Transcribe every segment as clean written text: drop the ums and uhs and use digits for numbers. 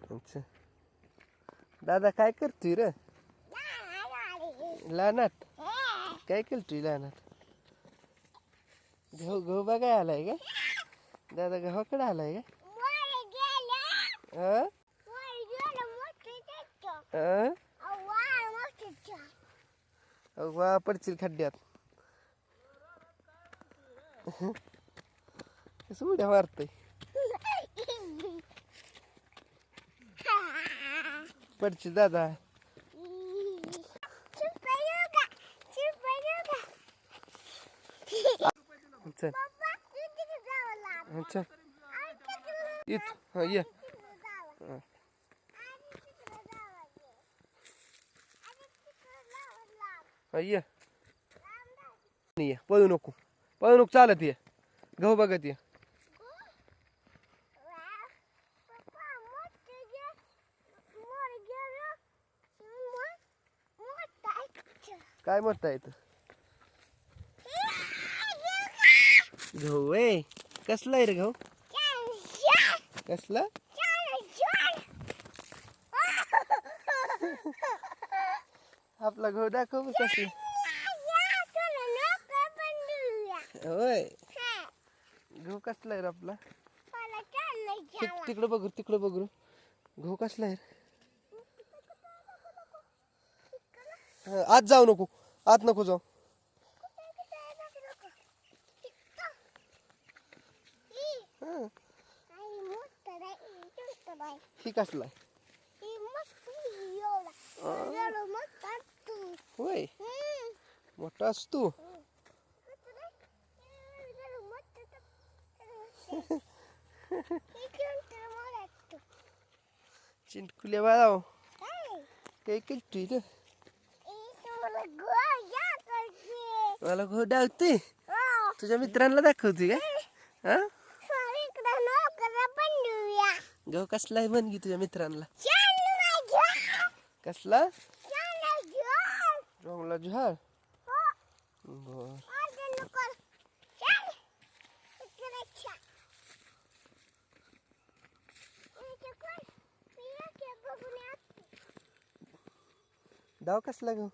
अच्छा दादा काय करतोय रे लहानात काय केलतोय लहानात गहू गहू बघाय आलाय का दादा गव्हाकडे आलाय का वा पडशील खड्ड्यात कसं उड्या मारतोय पडशील दादा चल चल इथं हा ये हा ये पळू नको चालत ये गहू बघत ये काय मोठा येत गहू आहे कसला आहे रे गहू कसला आपला गहू दाखव कशी होय गहू कसला आहे रे आपला तिकडं बघू गहू कसला आहे आत जाऊ नको आत नको जाऊ ही कसला होय मोठा असतो चिंटकुल्या बाळा काय केलतोय रे मला गहू डावते तुझ्या मित्रांना दाखवते का गहू कसला आहे म्हण की तुझ्या मित्रांना कसला रंगला झाड बर डाव कसला गहू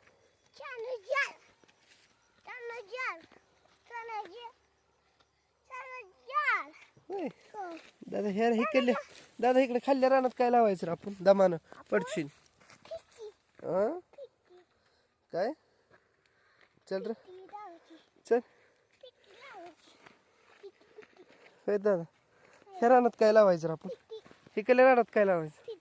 दादा हे इकडे दादा इकडे खाल्ल्या रानात काय लावायचं आपण दमानं पडशील काय चल रे चल दादा ह्या रानात काय लावायचं आपण इकडल्या रानात काय लावायचं